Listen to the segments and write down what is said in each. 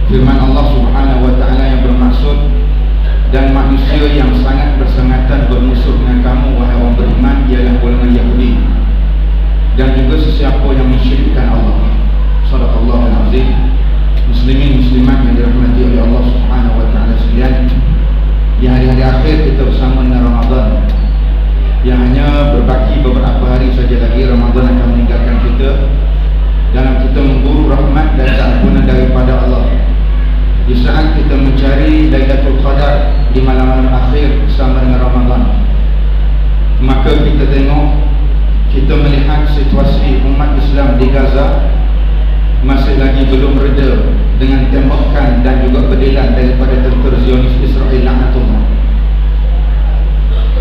firman Allah Subhanahu wa taala yang bermaksud, dan manusia yang sangat bersengatan bermusuh dengan kamu wahai orang beriman ialah golongan Yahudi dan juga sesiapa yang mensyirikkan Allah. Shadaqallahul azim. Muslimin muslimat yang dirahmati oleh Allah Subhanahu wa taala sekalian, di hari-hari akhir kita bersama dengan Ramadan yang hanya berbaki beberapa hari saja lagi. Ramadan akan meninggalkan kita dalam kita memburu rahmat dan keampunan daripada Allah. Di saat kita mencari Lailatul Qadar di malam-malam akhir bersama dengan Ramadan, maka kita tengok, kita melihat situasi umat Islam di Gaza masih lagi belum reda dengan tembakan dan juga pedilan daripada tentera Zionis Israel laknatullah.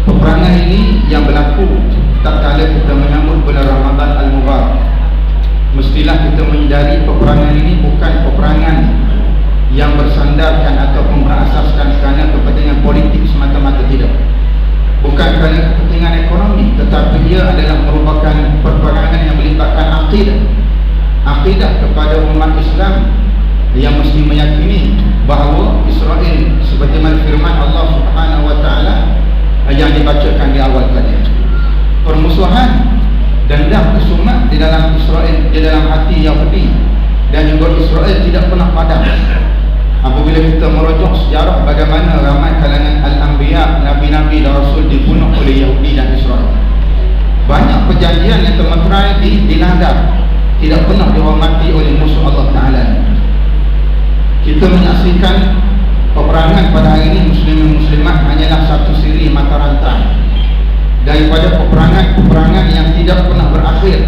Peperangan ini yang berlaku tak kala kita menyambut bulan Ramadan Al-Mubarak. Mestilah kita menyadari peperangan ini bukan peperangan yang bersandarkan ataupun berasaskan kerana kepentingan politik semata-mata, tidak. Bukan kerana kepentingan ekonomi, tetapi ia adalah merupakan peperangan yang melibatkan akidah kepada umat Islam yang mesti meyakini bahawa Israel, seperti mana firman Allah Subhanahu wa taala yang dibacakan di awal tadi, permusuhan dendam kesumat di dalam Israel, di dalam hati Yahudi, dan juga Israel tidak pernah padam. Apabila kita merujuk sejarah bagaimana ramai kalangan al-anbiya, nabi-nabi dan rasul dibunuh oleh Yahudi dan Israel, banyak perjanjian yang termeterai dilanggar, tidak pernah dihormati oleh musuh Allah Ta'ala. Kita menyaksikan peperangan pada hari ini muslimin muslimat hanyalah satu siri mata rantai daripada peperangan yang tidak pernah berakhir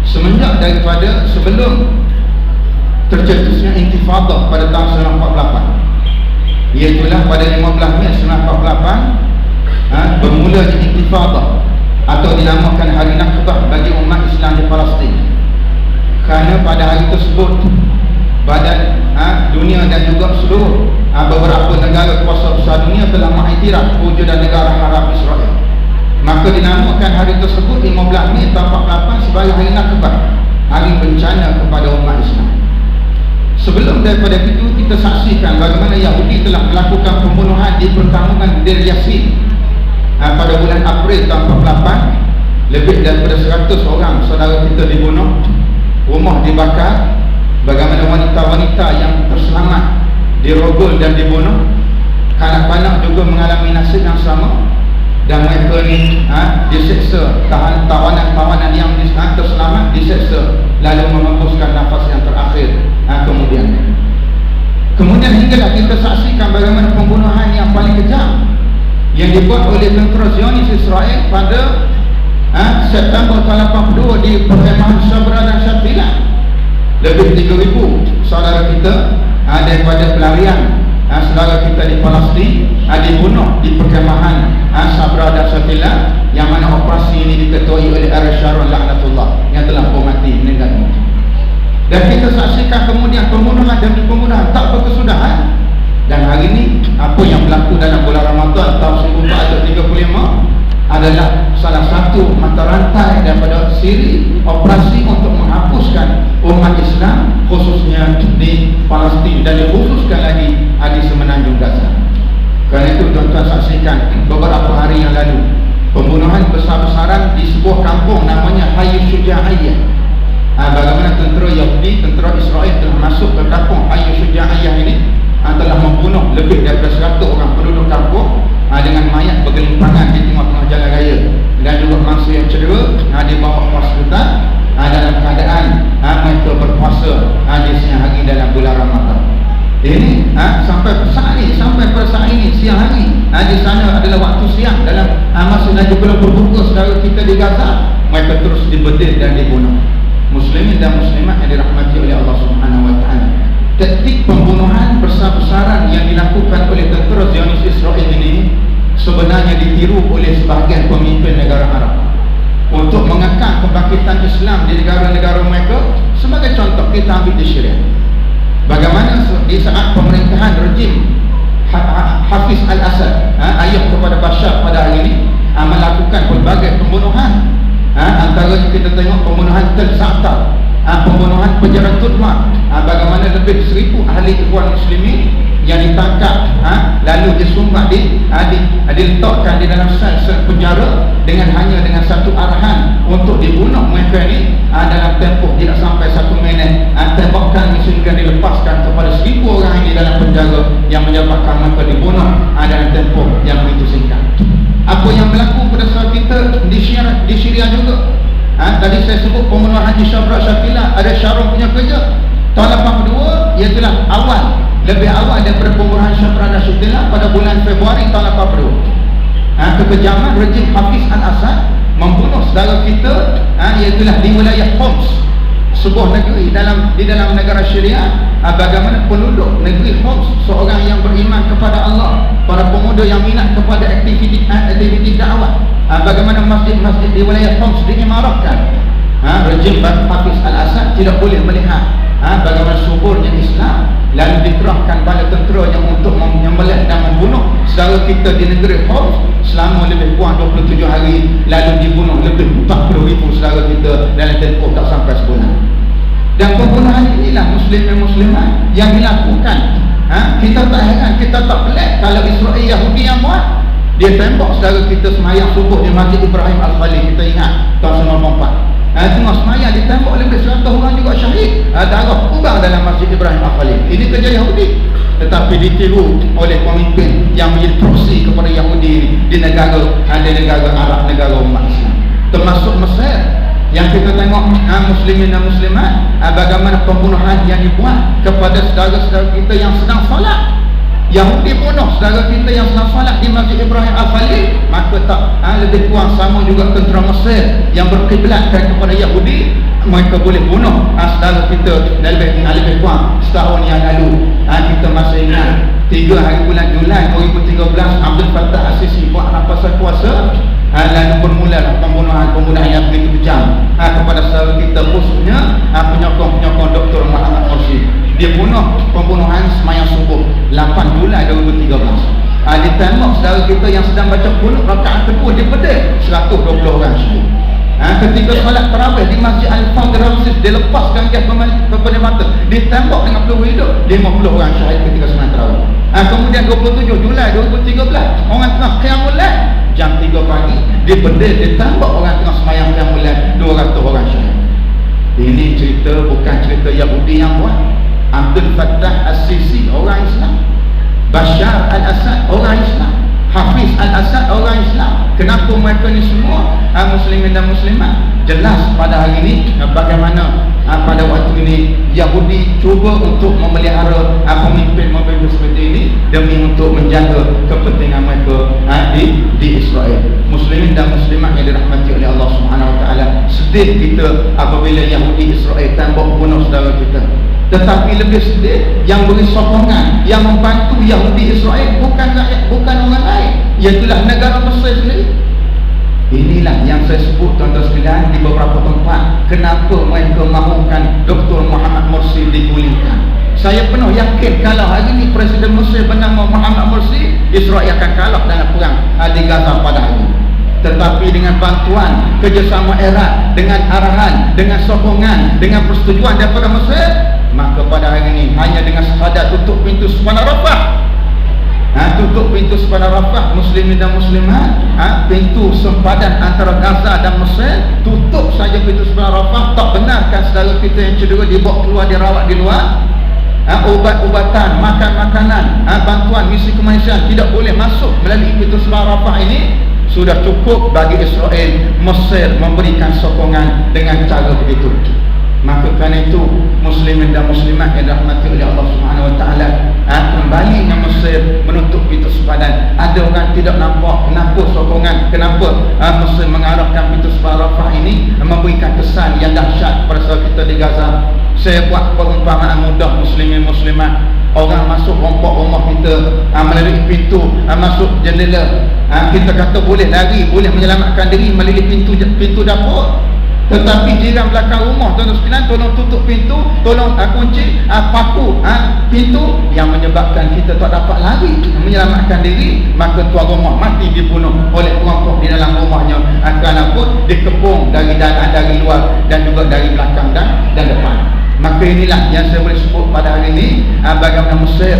semenjak daripada sebelum tercetusnya intifadah pada tahun 1948, iaitulah pada 15 Mei 1948 bermula di intifadah atau dinamakan Hari Nakbah bagi umat Islam di Palestin. Kerana pada hari tersebut badan dunia dan juga seluruh beberapa negara kuasa besar dunia telah mengiktiraf wujud negara Arab Israel, maka dinamakan hari tersebut 15 Mei tahun 1948 sebagai Hari Nakbah, hari bencana kepada umat Islam. Sebelum daripada itu, kita saksikan bagaimana Yahudi telah melakukan pembunuhan di perkampungan Deir Yassin pada bulan April tahun 1948. Lebih daripada 100 orang saudara kita dibunuh, rumah dibakar, bagaimana wanita-wanita yang terselamat dirogol dan dibunuh, kanak-kanak juga mengalami nasib yang sama, dan mereka ni diseksa, tawanan-tawanan yang terselamat diseksa lalu menghembuskan nafas yang terakhir. Kemudian hinggalah kita saksikan bagaimana pembunuhan yang paling kejam yang dibuat oleh tentera Zionis Israel pada September tahun 82 di perkemahan Sabra dan Shatila. Lebih 3,000 saudara kita daripada pelarian saudara kita di Palestin dibunuh di perkemahan Sabra dan Shatila, yang mana operasi ini diketuai oleh Ariel Sharon laknatullah yang telah pun mati, meninggal dunia. Dan kita saksikan kemudian pembunuhan demi pembunuhan tak berkesudahan. Dan hari ini apa yang berlaku dalam bulan Ramadan tahun 1435 adalah salah satu mata rantai daripada siri operasi untuk menghapuskan umat Islam khususnya di Palestin dan dikhususkan lagi di semenanjung Gaza. Kerana itu tuan-tuan saksikan beberapa hari yang lalu pembunuhan besar-besaran di sebuah kampung namanya Hayy Shuja'iyah. Bagaimana tentera Yahudi, tentera Israel telah masuk ke kampung Hayy Shuja'iyah ini, telah membunuh lebih daripada 100 orang penduduk kampung dengan mayat bergelimpangan di tengah-tengah jalan raya, dan juga mangsa yang cedera dibawa ke hospital dalam keadaan mereka berpuasa di siang hari dalam bulan Ramadan. Ini sampai pada saat ini siang hari di sana adalah waktu siang, dalam masa lagi belum berbuka saudara kita di Gaza, mereka terus dibedil dan dibunuh. Muslimin dan muslimat yang dirahmati oleh Allah Subhanahu wa taala, taktik pembunuhan besar-besaran yang dilakukan oleh tentera Zionis Israel ini sebenarnya ditiru oleh sebahagian pemimpin negara Arab untuk mengekang kebangkitan Islam di negara-negara mereka. Sebagai contoh, kita ambil di Syria, bagaimana di saat pemerintahan rejim Hafiz al-Assad ayah kepada Bashar pada hari ini melakukan pelbagai pembunuhan. Antaranya kita tengok pembunuhan Tel Za'atar pembunuhan penjara Tudmar, bagaimana lebih 1000 ahli Ikhwan Muslimin yang ditangkap, lalu disumbat, diletakkan di dalam sel penjara dengan satu arahan untuk dibunuh mereka ini dalam tempoh tidak sampai 1 minit. Tembakan mesin gun dilepaskan kepada 1000 orang ini dalam penjara yang menyebabkan mereka dibunuh dalam tempoh yang begitu singkat. Apa yang berlaku pada saat kita di Syria juga. Tadi saya sebut pembunuhan Haji Syabra Syakila, ada Syahrul punya kerja tahun 82, iaitulah lebih awal daripada pembunuhan Syabra Syakila pada bulan Februari tahun 82. Kekejaman rejim Hafiz Al-Assad membunuh saudara kita, iaitulah di wilayah Homs, sebuah negeri di dalam negara Syria. Bagaimana penduduk negeri Homs, seorang yang beriman kepada Allah, para pemuda yang minat kepada aktiviti dakwah, bagaimana masjid-masjid di wilayah Homs diimarahkan. Rejim Hafiz Al-Assad tidak boleh melihat bagaimana suburnya Islam, lalu dikerahkan bala tentera yang untuk menyembelih dan membunuh saudara kita di negeri Homs selama lebih kurang 27 hari, lalu dibunuh lebih 40,000 saudara kita dalam tempoh tak sampai sebulan. Dan pembunuhan inilah muslim dan muslimat yang dilakukan. Kita tak heran, kita tak pelik kalau Israel Yahudi yang buat. Dia tembak saudara kita semayang subuh di Masjid Ibrahim Al-Khalil, kita ingat tahun 1994. Tengah semayang ditembak lebih 100 orang juga syahid, darah kubang dalam Masjid Ibrahim Al-Khalil. Ini kerja Yahudi, tetapi ditiru oleh pemimpin yang menjadi proksi kepada Yahudi di negara Arab, negara umat Islam, termasuk Mesir. Yang kita tengok muslimin dan muslimat, bagaimana pembunuhan yang dibuat kepada saudara-saudara kita yang sedang solat. Yahudi bunuh saudara kita yang sedang solat di Masjid Ibrahim Al-Khalil, maka tak lebih kurang sama juga tentera Mesir yang berkiblatkan kepada Yahudi, mereka boleh bunuh saudara kita lebih kurang setahun yang lalu. Kita masih ingat 3 hari bulan Julai 2013, Abdul Fattah Al-Sisi buat rampasan kuasa, lalu bermula pembunuhan yang begitu kejam kepada saudara kita, khususnya penyokong-penyokong Dr. Muhammad Mursi. Dia bunuh pembunuhan semayang subuh 8 Julai 2013. Ditembak saudara kita yang sedang baca kunut rakaat kedua, dia pedih 120 orang syahid. Ketika solat tarawih di Masjid Al-Fawd Ramsis, dia lepaskan gas kepada mata, ditembak dengan peluru hidup, 50 orang syahid ketika solat tarawih. Kemudian 27 Julai 2013, orang tengah qiyamul lail jam 3 pagi, dia pedih, ditembak orang tengah semayang qiyamul lail, 200 orang syahid. Ini cerita, bukan cerita Yahudi yang buat. Abdul Fattah Al-Sisi orang Islam, Bashar Al-Assad orang Islam, Hafiz Al-Assad orang Islam. Kenapa mereka ni semua muslimin dan muslimat? Jelas pada hari ini bagaimana pada waktu ini Yahudi cuba untuk memelihara pemimpin-pemimpin seperti ini demi untuk menjaga kepentingan mereka di Israel. Muslimin dan muslimat yang dirahmati oleh Allah Subhanahu Wa Taala, sedih kita apabila Yahudi Israel tembak bunuh saudara kita. Tetapi lebih sedih yang beri sokongan, yang membantu Yahudi Israel bukan orang lain, iaitulah negara Mesir sendiri. Inilah yang saya sebut tuan-tuan sekalian di beberapa tempat, kenapa mereka mahukan Dr. Muhammad Mursi digulingkan. Saya penuh yakin kalau hari ini Presiden Mesir bernama Muhammad Mursi, Israel akan kalah dalam perang di Gaza pada hari ini. Tetapi dengan bantuan, kerjasama erat, dengan arahan, dengan sokongan, dengan persetujuan daripada Mesir, maka pada hari ini hanya dengan sekadar tutup pintu sepanjang Rafah, tutup pintu sepanjang Rafah, muslimin dan muslimat, pintu sempadan antara Gaza dan Mesir, tutup saja pintu sepanjang Rafah. Tak benarkan saudara kita yang cedera dibawa keluar, dirawat di luar. Ubat-ubatan, makan-makanan, bantuan misi kemanusiaan tidak boleh masuk melalui pintu sepanjang Rafah ini. Sudah cukup bagi Israel, Mesir memberikan sokongan dengan cara begitu. Maka kerana itu muslimin dan muslimat yang dirahmati oleh Allah Subhanahu Wa Taala, kembali ke Mesir menutup pintu sempadan. Ada orang tidak nampak kenapa sokongan, kenapa Mesir mengarahkan pintu sempadan Rafah ini memberikan kesan yang dahsyat kepada saudara kita di Gaza. Saya buat perumpamaan mudah, muslimin muslimat. Orang masuk rompok rumah kita melalui pintu, masuk jendela, kita kata boleh lari, boleh menyelamatkan diri melalui pintu dapur. Tetapi jiran belakang rumah, tuan-tuan sekalian, tolong tutup pintu, tolong kunci paku pintu, yang menyebabkan kita tak dapat lari menyelamatkan diri. Maka tuan rumah mati dibunuh oleh perampok di dalam rumah rumahnya akan apa dikepung dari dalam, dari luar dan juga dari belakang dan depan. Maka inilah yang saya boleh sebut pada hari ini bagaimana Mesir,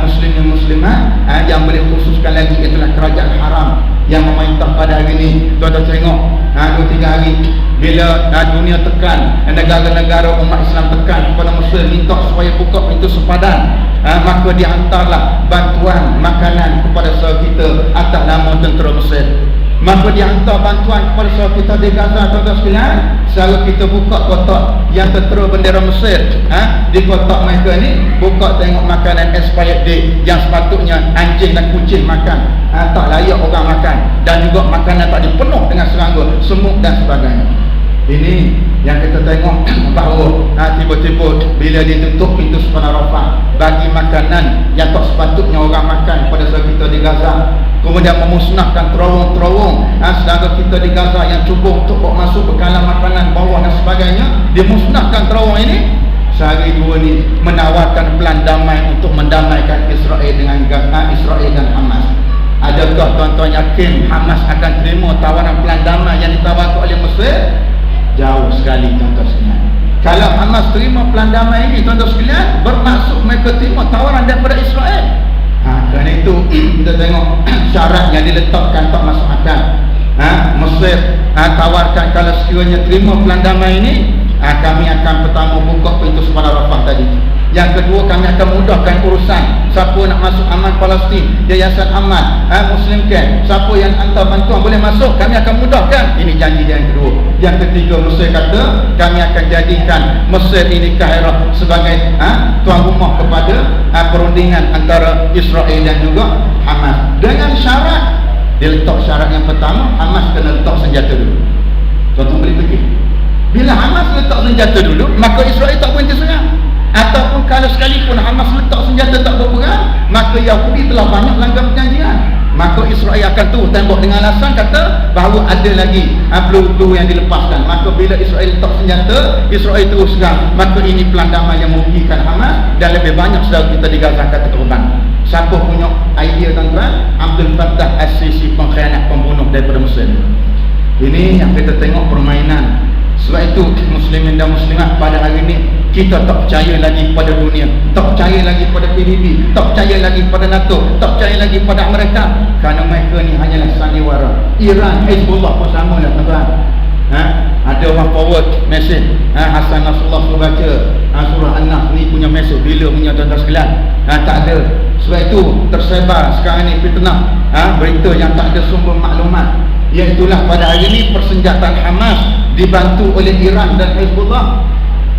muslim dan muslimat yang boleh khususkan lagi itulah kerajaan haram yang memerintah pada hari ini. Tuan-tuan tengok 2-3 hari bila dunia tekan, negara-negara umat Islam tekan kepada Mesir minta supaya buka pintu sepadan, maka dihantarlah bantuan makanan kepada saudara kita atas nama tentera Mesir. Maka dihantar bantuan kepada saudara kita di Gaza. Tuan-tuan sekalian, selalu kita buka kotak yang tentera bendera Mesir, di kotak mereka ni buka tengok makanan expired date yang sepatutnya anjing dan kucing makan, tak layak orang makan, dan juga makanan tak dipenuh dengan serangga, semut dan sebagainya. Ini yang kita tengok bahawa tiba-tiba bila ditutup pintu sepadan Rafah bagi makanan yang tak sepatutnya orang makan pada saat kita di Gaza, kemudian memusnahkan terowong-terowong saudara kita di Gaza yang cuba untuk bawa masuk bekalan makanan bawah dan sebagainya, dimusnahkan terowong ini. Sehari dua ni menawarkan plan damai untuk mendamaikan Israel dengan Israel dan Hamas. Adakah tuan-tuan yakin Hamas akan terima tawaran plan damai yang ditawarkan oleh Mesir? Jauh sekali tuan-tuan sekalian. Kalau Hamas terima plan damai ini, tuan-tuan sekalian, bermaksud mereka terima tawaran daripada Israel. Kerana itu kita tengok syarat yang diletakkan tak masuk akal. Mesir tawarkan kalau sekiranya terima plan damai ini, kami akan pertama buka pintu sepadan Rafah tadi. Yang kedua, kami akan mudahkan urusan siapa nak masuk aman Palestin, Yayasan Aman, Muslim Camp, siapa yang hantar bantuan boleh masuk, kami akan mudahkan. Ini janji dia yang kedua. Yang ketiga, Mesir kata kami akan jadikan Mesir ini Kairah sebagai tuan rumah kepada perundingan antara Israel dan juga Hamas. Dengan syarat, dia letak syarat yang pertama, Hamas kena letak senjata dulu. Tuan-tuan boleh fikir, bila Hamas letak senjata dulu, maka Israel tak berhenti serang. Ataupun kalau sekalipun Hamas letak senjata tak berperang, maka Yahudi telah banyak langgar perjanjian. Maka Israel akan terus tembak dengan alasan kata bahawa ada lagi peluru-peluru yang dilepaskan. Maka bila Israel letak senjata, Israel terus serang. Maka ini plan damai yang merugikan Hamas dan lebih banyak saudara kita di Gaza kata korban. Siapa punya idea tuan-tuan? Abdul Fattah As-Sisi, pengkhianat, pembunuh daripada Mesir. Ini yang kita tengok permainan. Sebab itu muslimin dan muslimat pada hari ini kita tak percaya lagi pada dunia, tak percaya lagi pada PBB, tak percaya lagi pada NATO, tak percaya lagi pada Amerika, kerana mereka ni hanyalah sandiwara. Iran, Hezbollah pun sama lah tuan-tuan. Ada orang forward mesej, Hasan Nasrullah suruh baca surah An-Nas ni punya mesej, bila punya tuan-tuan sekalian? Tak ada. Sebab itu tersebar sekarang ni fitnah, berita yang tak ada sumber maklumat. Iaitulah pada hari ini persenjataan Hamas dibantu oleh Iran dan Hezbollah.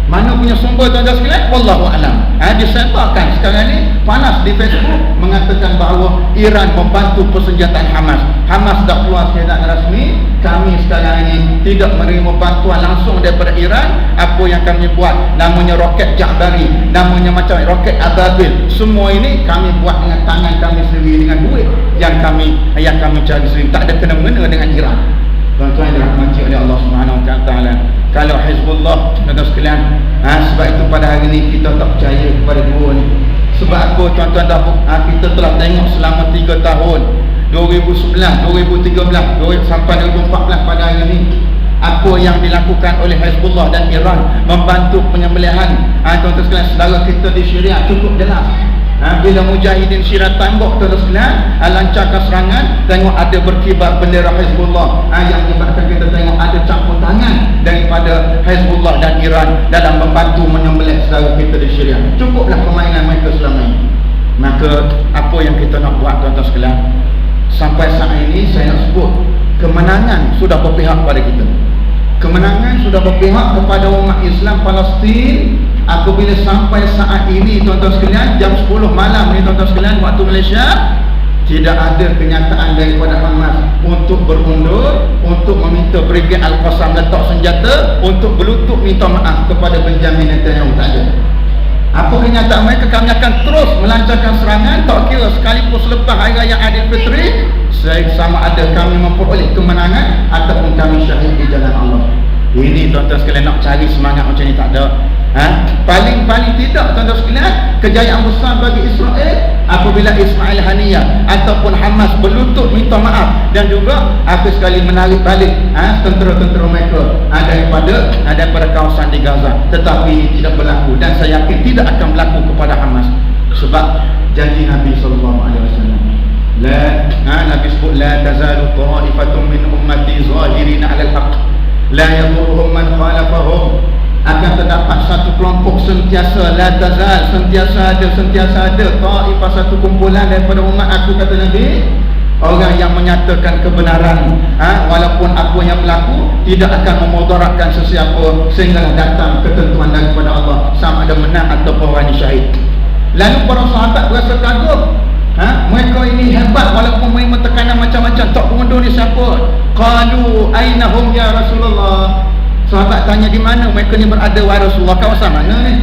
Mana punya sumber tuan-tuan sekalian? Wallahu a'lam. Disebarkan sekarang ni panas di Facebook mengatakan bahawa Iran membantu persenjataan Hamas. Hamas dah keluar statement rasmi, kami sekarang ini tidak menerima bantuan langsung daripada Iran. Apa yang kami buat namanya roket Ja'bari, namanya macam roket Ababil, semua ini kami buat dengan tangan kami sendiri, dengan duit yang kami cari sendiri, tak ada kena-mengena dengan Iran. Tuan-tuan yang dirahmati oleh Allah Subhanahu Wa Taala. Kalau Hezbollah, tuan-tuan sekalian, sebab itu pada hari ini kita tak percaya kepada dua ni. Sebab apa tuan-tuan kita telah tengok selama 3 tahun, 2011, 2013, sampai 2014 pada hari ini, apa yang dilakukan oleh Hezbollah dan Iran membantu penyembelihan tuan-tuan sekalian saudara kita di Syria cukup jelas. Bila mujahidin Syria tembok tuan-tuan sekalian, lancarkan serangan, tengok ada berkibar bendera Hezbollah, yang menyebabkan kita tengok ada campur tangan daripada Hezbollah dan Iran dalam membantu menyembelih saudara kita di Syria. Cukuplah permainan mereka selama ini. Maka apa yang kita nak buat tuan-tuan sekalian? Sampai saat ini saya nak sebut, kemenangan sudah berpihak pada kita. Kemenangan sudah berpihak kepada umat Islam Palestin. Apabila sampai saat ini tuan-tuan sekalian, jam 10 malam ni tuan-tuan sekalian waktu Malaysia, tidak ada kenyataan daripada Hamas untuk berundur, untuk meminta Brigade Al-Qassam letak senjata, untuk berlutut minta maaf kepada Benjamin Netanyahu. Tak ada. Apa kenyataan mereka? Kami akan terus melancarkan serangan, tak kira sekalipun selepas Hari Raya Aidilfitri, sama ada kami memperoleh kemenangan ataupun kami syahid di jalan Allah. Ini tuan-tuan sekalian, nak cari semangat macam ni tak ada. Paling tidak tuan-tuan sekalian, kejayaan besar bagi Israel apabila Ismail Haniyah ataupun Hamas berlutut minta maaf dan juga sekali menarik balik tentera-tentera mereka daripada kawasan di Gaza. Tetapi ini tidak berlaku dan saya yakin tidak akan berlaku kepada Hamas sebab janji Nabi SAW. Nabi sebut la tazalu ta'ifatun min ummati zahirina 'alal haqq la yadurruhum man khalafahum. Akan terdapat satu kelompok sentiasa la tazal, sentiasa ada ta'ifah, satu kumpulan daripada umat aku, kata Nabi, orang yang menyatakan kebenaran walaupun apa yang berlaku tidak akan memudaratkan sesiapa sehingga datang ketentuan daripada Allah sama ada menang ataupun orang syahid. Lalu para sahabat berasa kagum, mereka ini hebat walaupun mereka tekanan macam-macam, tak pengundur ni siapa? Qalu ainahum ya Rasulullah. Sahabat tanya, di mana mereka ni berada wahai Rasulullah, kawasan mana ni?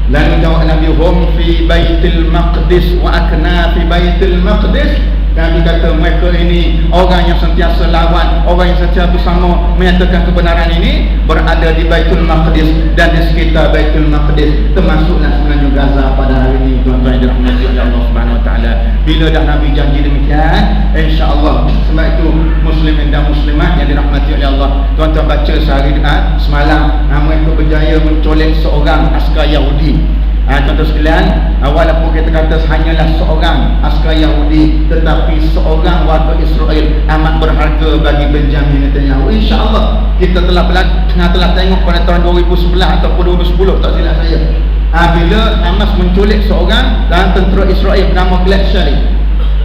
Lalu jawab Nabi, hum fi baitil maqdis wa akna fi baitil maqdis. Nabi kata mereka ini orang yang sentiasa lawan, orang yang sentiasa bersama menyatakan kebenaran ini berada di Baitul Maqdis dan di sekitar Baitul Maqdis, termasuklah sebenarnya Gaza pada hari ini. Tuan-tuan yang dirahmati oleh Allah Subhanahu Wa Taala, bila dah Nabi janji demikian, insya-Allah. Sebab itu muslimin dan muslimat yang dirahmati oleh Allah, tuan-tuan baca sehari semalam mereka berjaya mencolek seorang askar Yahudi. Tuan-tuan sekalian, walaupun kita kata hanyalah seorang askar Yahudi, tetapi seorang warga Israel amat berharga bagi Benjamin Netanyahu. InsyaAllah kita telah tengok pada tahun 2011 ataupun 2010, tak silap saya, bila Hamas menculik seorang tentera Israel bernama Gilad Shalit.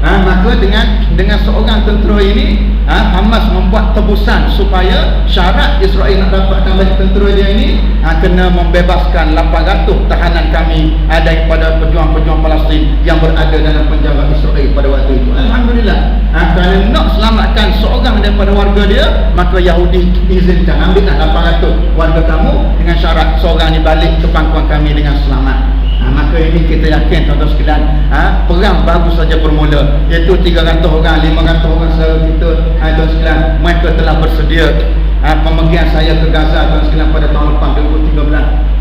Maka dengan seorang tentera ini, Hamas membuat tebusan supaya syarat Israel nak dapatkan balik tentera dia ini, kena membebaskan 800 tahanan kami daripada pejuang-pejuang Palestin yang berada dalam penjara Israel pada waktu itu. Alhamdulillah, kerana nak selamatkan seorang daripada warga dia, maka Yahudi izinkan, ambillah 800 warga kamu dengan syarat seorang ni balik ke pangkuan kami dengan selamat. Maka ini kita yakin tuan-tuan sekalian, perang baru saja bermula, iaitu 300 orang, 500 orang saudara kita, tuan sekalian, mereka telah bersedia. Pemergian saya ke Gaza tuan sekalian pada tahun lepas 2013,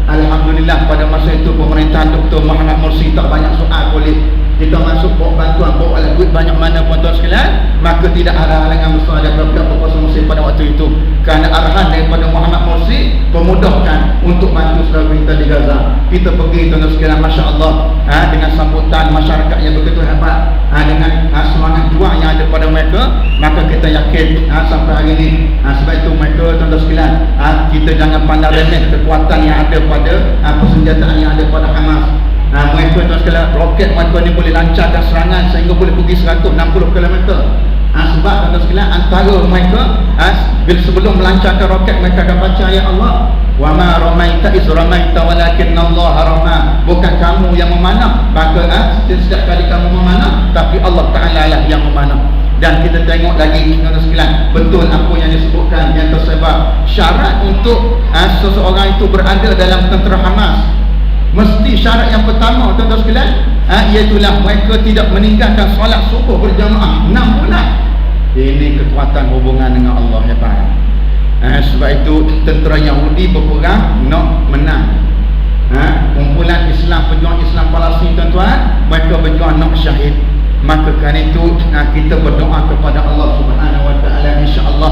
alhamdulillah pada masa itu pemerintahan Dr. Muhammad Morsi tak banyak soal boleh kita masuk bawa bantuan, bawa alat duit banyak mana pun tuan sekalian, maka tidak ada halangan besar daripada pihak berkuasa Mesir pada waktu itu, kerana arahan daripada Muhammad Morsi memudahkan untuk bantu saudara kita di Gaza. Kita pergi tuan sekalian, Masya Allah, dengan sambutan masyarakat yang begitu hebat, dengan semangat juang yang ada pada mereka, maka kita yakin sampai hari ini. Sebab itu mereka tuan sekalian, kita jangan pandang remeh kekuatan yang ada pada persenjataan yang ada pada Hamas. Mereka tuan sekalian, roket mereka ni boleh lancarkan serangan sehingga boleh pergi 160 km. Sebab tuan sekalian, antara mereka bila sebelum melancarkan roket, mereka akan baca ayat Allah, wa ma ramaita iz ramaita walakinnallaha rama. Bukan kamu yang memanah, maka setiap kali kamu memanah, tapi Allah Ta'ala lah yang memanah. Dan kita tengok lagi tuan sekalian, betul apa yang disebutkan yang tersebar, syarat untuk seseorang itu berada dalam tentera Hamas, mesti syarat yang pertama tuan-tuan sekalian, iaitulah mereka tidak meninggalkan solat subuh berjamaah 6 bulan. Ini kekuatan hubungan dengan Allah hebat. Sebab itu tentera Yahudi berperang nak menang. Kumpulan Islam, pejuang Islam Palestin tuan-tuan, mereka berjuang nak syahid. Maka kerana itu kita berdoa kepada Allah Subhanahu Wa Taala, insya-Allah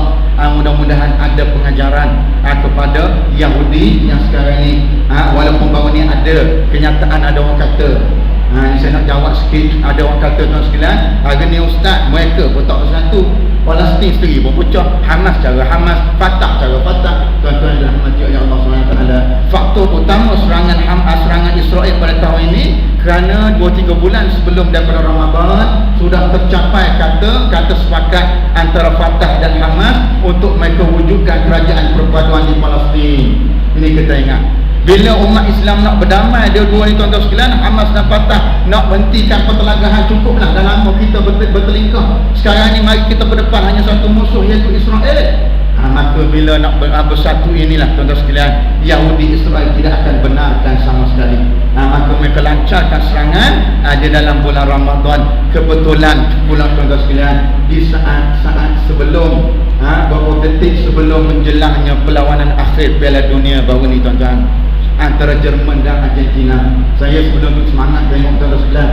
mudah-mudahan ada pengajaran kepada Yahudi yang sekarang ni, walaupun baru ni ada kenyataan, ada orang kata, saya nak jawab sikit, ada orang kata tuan sekalian, hari ni ustaz, mereka pun tak bersatu, Palestin sendiri pun pecah, Hamas cara Hamas, Fatah cara Fatah. Tuan-tuan yang dirahmati oleh Allah SWT, faktor utama serangan Israel pada tahun ini kerana 2-3 bulan sebelum daripada Ramadan sudah tercapai kata sepakat antara Fatah dan Hamas untuk mereka wujudkan kerajaan perpaduan di Palestin. Ini kita ingat, bila umat Islam nak berdamai, dua-dua ni tuan-tuan sekalian, Hamas dan Fatah nak berhentikan pertelagahan, cukuplah, dah lama kita bertelingkah. Sekarang ni mari kita berdepan hanya satu musuh, iaitu Israel. Maka bila nak bersatu inilah tuan-tuan sekalian, Yahudi Israel tidak akan benarkan sama sekali. Maka mereka lancarkan serangan di dalam bulan Ramadan. Kebetulan pula tuan-tuan sekalian, di saat-saat sebelum beberapa detik sebelum menjelangnya perlawanan akhir Piala Dunia baru ni tuan-tuan. antara Jerman dan Argentina. Saya sebelum tu semangat tengok tuan-tuan sebelah.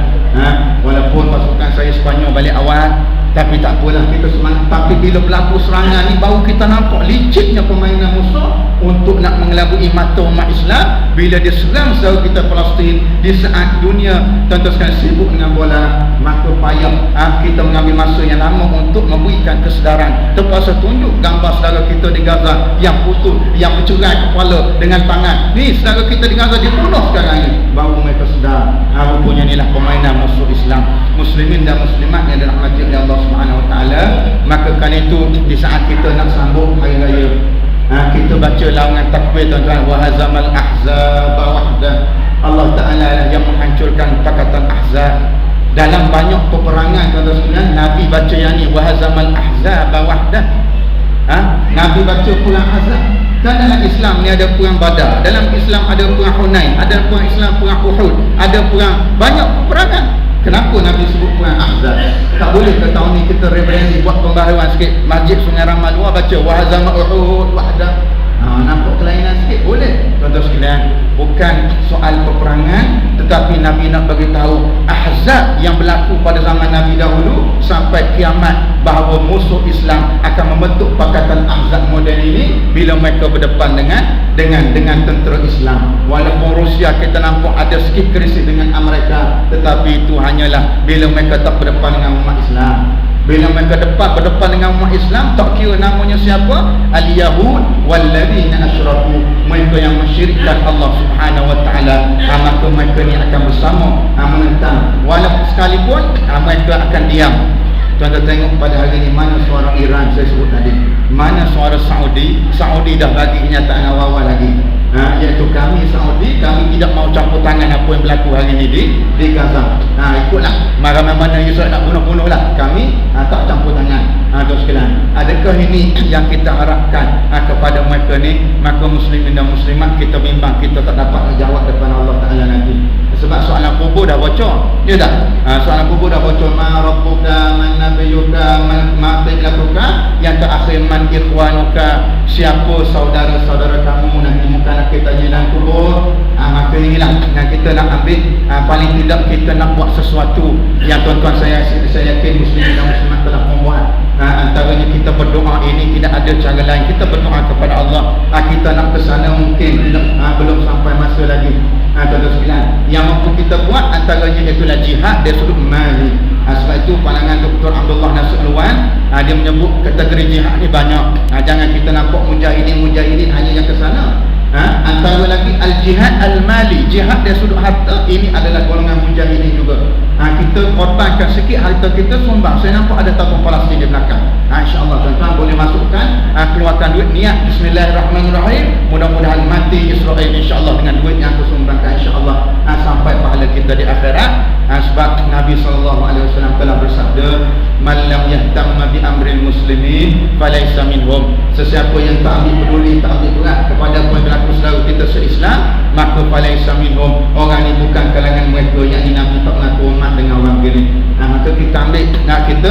Walaupun pasukan saya Sepanyol balik awal, tapi tak apalah, kita semangat. Tapi bila berlaku serangan ni, baru kita nampak liciknya permainan musuh untuk nak mengelabui mata umat Islam. Bila dia serang saudara kita Palestin, di saat dunia tuan-tuan sekalian sibuk dengan bola, maka payah kita mengambil masa yang lama untuk memberikan kesedaran. Terpaksa tunjuk gambar saudara kita di Gaza yang putus, yang bercerai kepala dengan tangan. Ni saudara kita di Gaza dibunuh sekarang ni, baru mereka sedar rupanya inilah permainan musuh Islam. Muslimin dan muslimat yang dirahmati oleh Allah Subhanahu Wa Taala. Maka kali itu di saat kita nak sambung hari raya, kita baca laungan takbir tuan-tuan, wa hazamal ahzab wahdah. Allah Taala lah yang menghancurkan pakatan ahzab. Dalam banyak peperangan tuan-tuan sekalian, Nabi baca yang ni, wa hazamal ahzab wahdah. Nabi baca perang Ahzab. Kan dalam Islam ni ada perang Badar, dalam Islam ada perang Hunain, ada perang Islam perang Uhud, ada perang, banyak peperangan. Kenapa Nabi sebut perang Ahzab? Tak boleh ke tahun ni kita referensi buat pembaharuan sikit, Masjid Sungai Ramal luar baca wa hazama Uhud wahdah. Nampak kelainan sikit? Boleh. Tuan-tuan sekalian, bukan soal peperangan, tetapi Nabi nak bagi tahu Ahzab yang berlaku pada zaman Nabi dahulu sampai kiamat, bahawa musuh Islam akan membentuk pakatan Ahzab moden ini bila mereka berdepan dengan tentera Islam. Walaupun Rusia kita nampak ada sikit krisis dengan Amerika, tetapi itu hanyalah bila mereka tak berdepan dengan umat Islam. Bila mereka berdepan dengan umat Islam, tak kira namanya siapa, al-Yahud walladzina asyraku, mereka yang mensyirikkan Allah Subhanahu Wa Taala, maka mereka ni akan bersama menentang. Walaupun sekalipun mereka akan diam. Tuan-tuan tengok pada hari ini, mana suara Iran saya sebut tadi, mana suara Saudi. Saudi dah bagi kenyataan awal-awal lagi, iaitu kami Saudi, kami tidak mau campur tangan apa yang berlaku hari ini di Gaza. Ikutlah mana-mana Israel nak bunuh-bunuh lah, kami tak campur tangan. Tuan sekalian, adakah ini yang kita harapkan kepada mereka ni? Maka muslimin dan muslimat, kita bimbang kita tak dapat jawab depan Allah Ta'ala nanti. Sebab soalan kubur dah bocor, ya dah. Soalan kubur dah bocor, ma rabbuka man nabiyuka ma taqatuka, yang terakhir man ikhwanuka, siapa saudara-saudara kamu, nanti bukan kita tanya dalam kubur. Maka inilah yang kita nak ambil. Paling tidak kita nak buat sesuatu yang tuan-tuan saya yakin muslimin dan muslimat telah membuat. Antaranya kita berdoa, ini tidak ada cara lain, kita berdoa kepada Allah. Kita nak ke sana mungkin belum sampai masa lagi. Tuan-tuan sekalian, yang mampu kita buat antaranya itulah jihad dari sudut mali. Sebab itu pandangan Dr. Abdullah Nasir Luan, dia menyebut kategori jihad ni banyak. Jangan kita nampak mujahidin hanya yang ke sana. Antara lagi al-jihad al-mali, jihad dari sudut harta, ini adalah golongan mujahidin juga. Kita korbankan sikit harta kita, sumbang. Saya nampak ada tabung Palestin di belakang. InsyaAllah tuan-tuan boleh masukkan, keluarkan duit, niat bismillahirrahmanirrahim, mudah-mudahan mati Israel insyaAllah dengan duit yang aku sumbangkan, insyaAllah sampai pahala kita di akhirat. Sebab Nabi SAW telah bersabda, man lam yahtamma bi amril muslimin falaysa minhum, sesiapa yang tak ambil peduli, tak ambil berat kepada apa yang berlaku saudara kita se-Islam, maka falaysa minhum, orang ni bukan kalangan mereka, yang ni Nabi tak mengaku umat dengan orang gini. Maka kita ambil, kita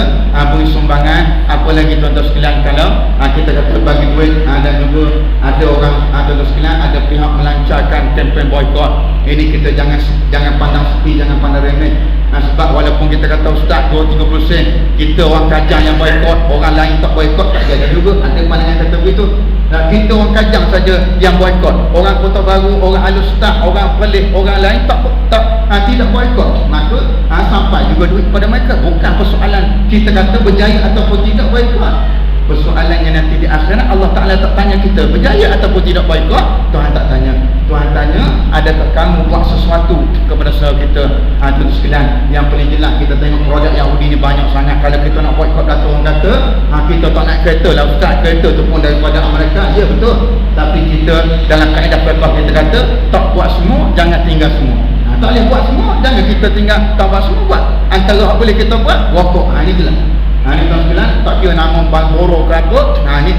beri sumbangan. Apalagi tuan-tuan sekalian, kalau kita kata bagi duit, dan juga ada orang, tuan-tuan sekalian, ada pihak melancarkan kempen boykot. Ini kita jangan pandang sepi, jangan pandang remeh. Sebab walaupun kita kata ustaz 2-30 sen, kita orang Kajang yang boykot, orang lain tak boykot, tak jadi juga. Ada pandangan kata begitu. Kita orang Kajang saja yang boykot, orang Kota Baru, orang Alustad, orang Perlis, orang lain tidak boykot. Maka sampai juga duit pada mereka. Bukan persoalan kita kata berjaya ataupun tidak boykot. Persoalannya nanti di akhirat, Allah Ta'ala tak tanya kita berjaya ataupun tidak boykot. Tuhan tak tanya. Tuhan tanya, adakah kamu buat sesuatu kepada saudara kita? Tuan sekalian, yang paling jelas kita tengok produk Yahudi ni banyak sangat. Kalau kita nak boykot, kata orang kata kita tak nak kereta lah ustaz, kereta tu pun daripada Amerika. Ya betul, tapi kita dalam kaedah fiqh kita kata, tak buat semua, jangan tinggal semua. Tak boleh buat semua, jangan kita tinggal. Tak buat semua, buat antara yang boleh kita buat, rokok. Ini jelas. Ini tuan sekalian, tak kira nama Balboro ke apa. Ni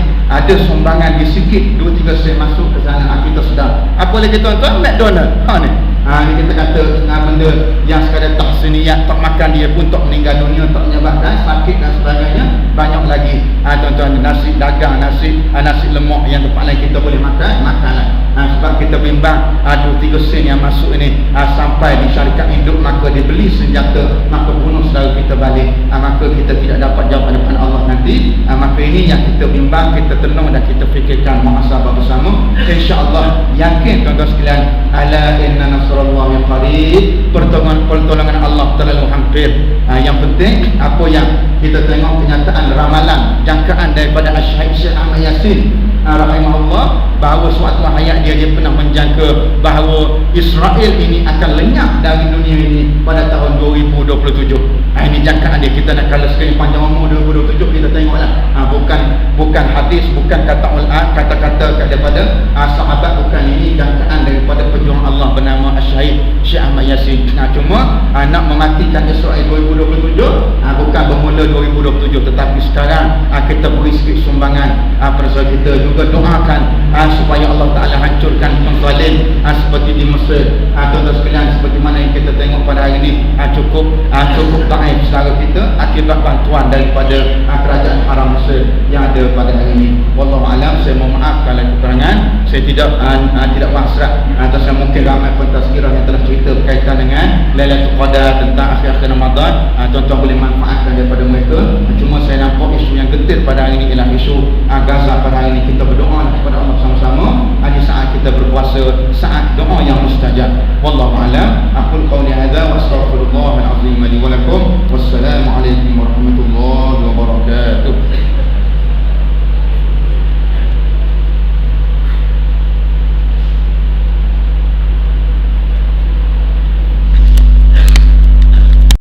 ada sumbangan di sikit 2-3 sen masuk ke sana, kita sedar. Apa lagi tuan-tuan? McDonald ni ni kita kata benda yang sekadar tahsiniyat, tak makan dia pun tak meninggal dunia, tak menyebabkan sakit dan sebagainya. Banyak lagi tuan-tuan, nasi dagang, nasi lemak yang tempat lain kita boleh makanlah. Sebab kita bimbang 2-3 sen yang masuk ini sampai di syarikat hidup, maka dibeli senjata, maka bunuh saudara kita balik, maka kita tidak dapat jawab hadapan Allah nanti. Maka ini yang kita bimbang, kita tenung dan kita fikirkan muhasabah bersama. InsyaAllah yakin tuan-tuan sekalian, ala inna nasrallahi qarib, pertolongan Allah terlalu hampir. Yang penting apa yang kita tengok kenyataan ramalan jangkaan daripada Syekh Ahmad Yasin rahimahullah, bahawa suatu hayat dia pernah menjangka bahawa Israel ini akan lenyap dari dunia ini pada tahun 2027. Ini jangkaan dia. Kita nak kala sekali panjang umur 2027, kita tengoklah. Bukan hadis, bukan kata-kata daripada sahabat, bukan, ini jangkaan daripada pejuang Allah bernama Syekh Ahmad Yasin. Cuma nak mematikan Israel 2027 bukan bermula 2027, tetapi sekarang kita beri sikit sumbangan pada kita, juga doakan supaya Allah Ta'ala hancurkan orang zalim seperti di Mesir. Tuan-tuan sekalian, seperti mana yang kita tengok pada hari ini, cukup taif saudara kita akibat bantuan daripada kerajaan haram Mesir yang ada pada hari ini. Wallahu alam. Saya mohon maaf kalau kekurangan. Saya tidak berhasrat atau saya mungkin ramai pentazkirah yang telah cerita berkaitan dengan Lailatul Qadar, tentang akhir-akhir Ramadan. Tuan-tuan boleh manfaatkan daripada mereka. Cuma saya nampak isu yang getir pada hari ini ialah isu Gaza. Pada hari ini kita berdoa kepada Allah sama-sama di saat kita berpuasa, saat doa yang mustajab. Wallahu a'lam. Aqul qawli hadza wa astaghfirullahal azim li wa lakum. Wassalamu alaikum warahmatullahi wabarakatuh.